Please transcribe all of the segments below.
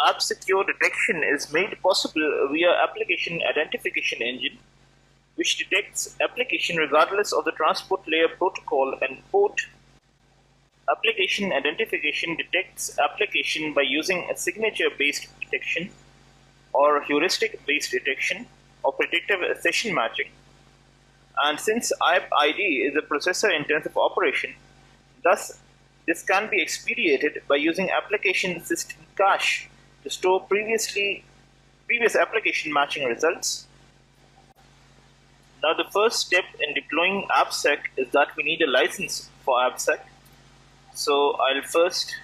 app secure detection is made possible via application identification engine, which detects application regardless of the transport layer protocol and port. Application identification detects application by using a signature-based detection or heuristic-based detection or predictive session matching. And since IP ID is a processor-intensive operation, thus this can be expedited by using application system cache to store previous application matching results. Now the first step in deploying AppSec is that we need a license for AppSec. So I'll first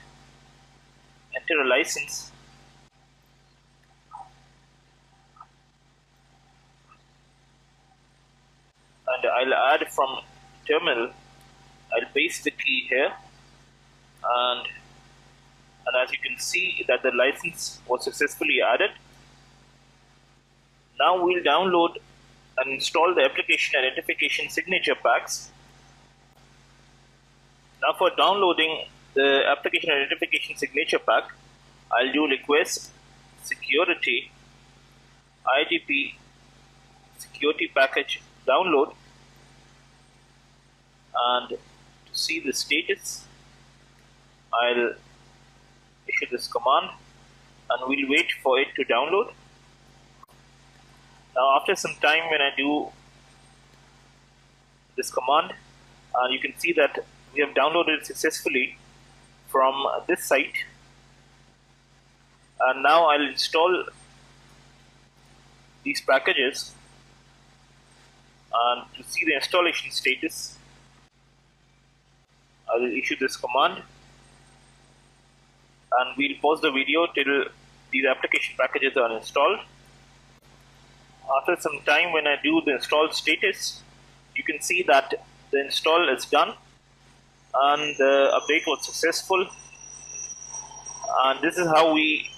enter a license. And I'll add from terminal. I'll paste the key here. And as you can see that the license was successfully added. Now we'll download and install the application identification signature packs. Now for downloading the application identification signature pack, I'll do request security IDP security package download, and to see the status I'll issue this command and we'll wait for it to download. Now after some time when I do this command, you can see that we have downloaded successfully from this site, and now I'll install these packages, and to see the installation status I will issue this command, and we'll pause the video till these application packages are installed. After some time when I do the install status, you can see that the install is done and the update was successful. And this is how we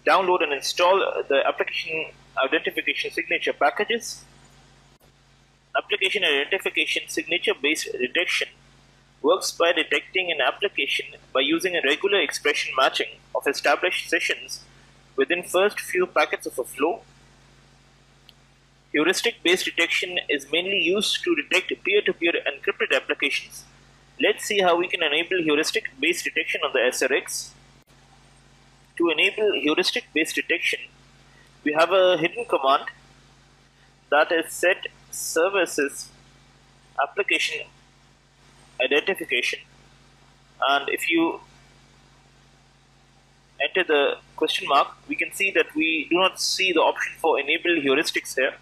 download and install the application identification signature packages. Application identification signature based detection works by detecting an application by using a regular expression matching of established sessions within first few packets of a flow. Heuristic-based detection is mainly used to detect peer-to-peer encrypted applications. Let's see how we can enable heuristic-based detection on the SRX. To enable heuristic-based detection, we have a hidden command that is set services application identification, and if you enter the question mark, we can see that we do not see the option for enable heuristics here.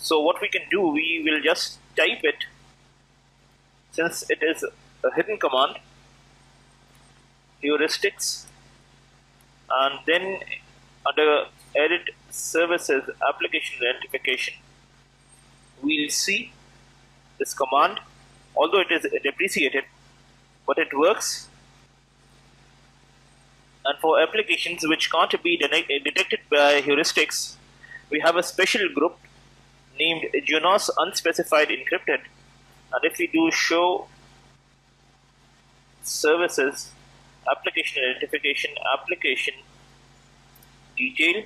So what we can do, we will just type it, since it is a hidden command, heuristics, and then under edit services application identification, we'll see this command. Although it is depreciated, but it works. And for applications which can't be detected by heuristics, we have a special group named Junos unspecified encrypted. And if we do show services application identification application detail,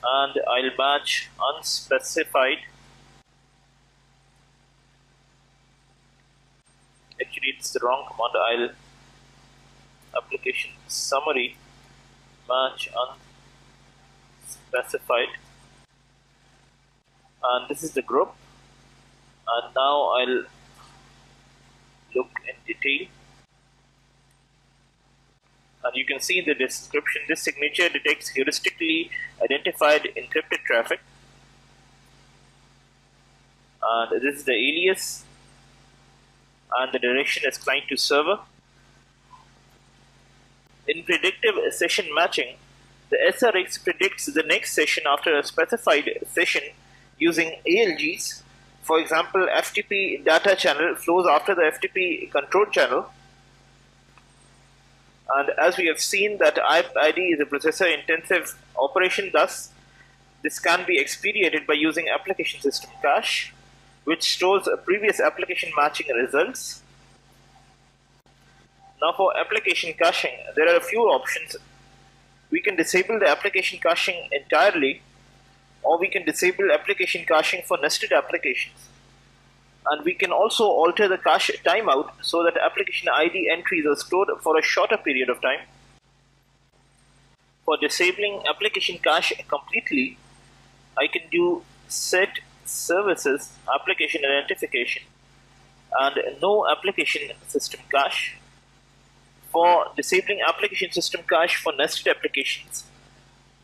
and I'll match unspecified. Actually, it's the wrong command. I'll application summary match unspecified, and this is the group. And now I'll look in detail, and you can see the description. This signature detects heuristically identified encrypted traffic, and this is the alias, and the direction is client to server. In predictive session matching, the SRX predicts the next session after a specified session using ALGs. For example, FTP data channel flows after the FTP control channel. And as we have seen that IP ID is a processor intensive operation, thus this can be expedited by using application system cache, which stores previous application matching results. Now for application caching, there are a few options We can disable the application caching entirely, or we can disable application caching for nested applications. And we can also alter the cache timeout so that application ID entries are stored for a shorter period of time. For disabling application cache completely, I can do set services application identification and no application system cache. For disabling application system cache for nested applications,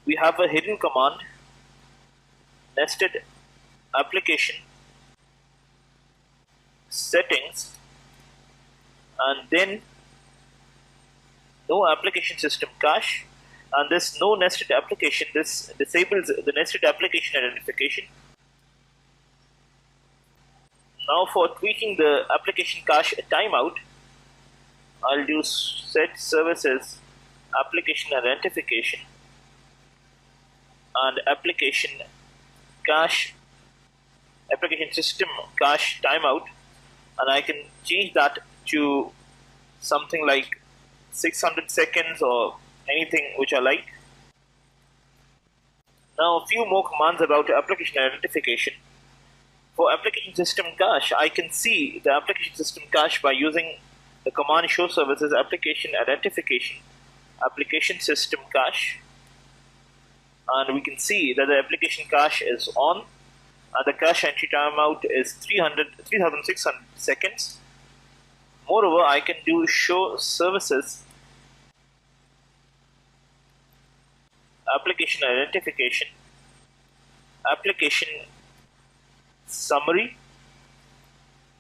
we have a hidden command, nested application settings, and then no application system cache. And this no nested application, this disables the nested application identification. Now for tweaking the application cache timeout, I'll do set services application identification and application system cache timeout, and I can change that to something like 600 seconds or anything which I like. Now a few more commands about application identification. For application system cache, I can see the application system cache by using the command show services application identification application system cache, and we can see that the application cache is on and the cache entry timeout is 3600 seconds. Moreover, I can do show services application identification application summary,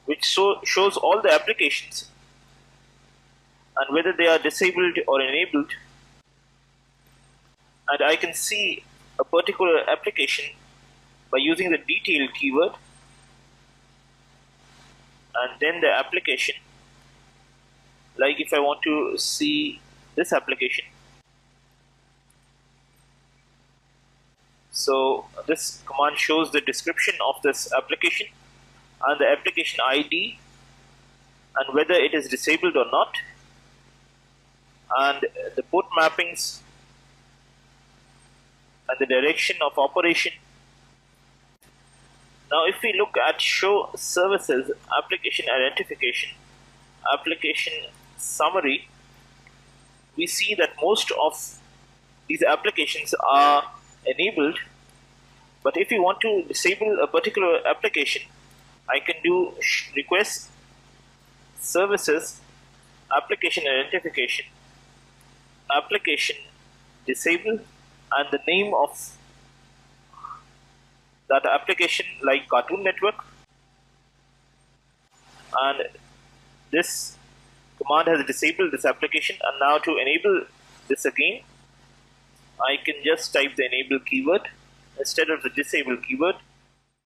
which shows all the applications and whether they are disabled or enabled, and I can see a particular application by using the detail keyword and then the application. Like if I want to see this application, so this command shows the description of this application and the application ID and whether it is disabled or not, and the port mappings and the direction of operation. Now if we look at show services application identification application summary, we see that most of these applications are enabled, but if you want to disable a particular application, I can do request services application identification application disable and the name of that application, like Cartoon Network, and this command has disabled this application. And now to enable this again, I can just type the enable keyword instead of the disable keyword,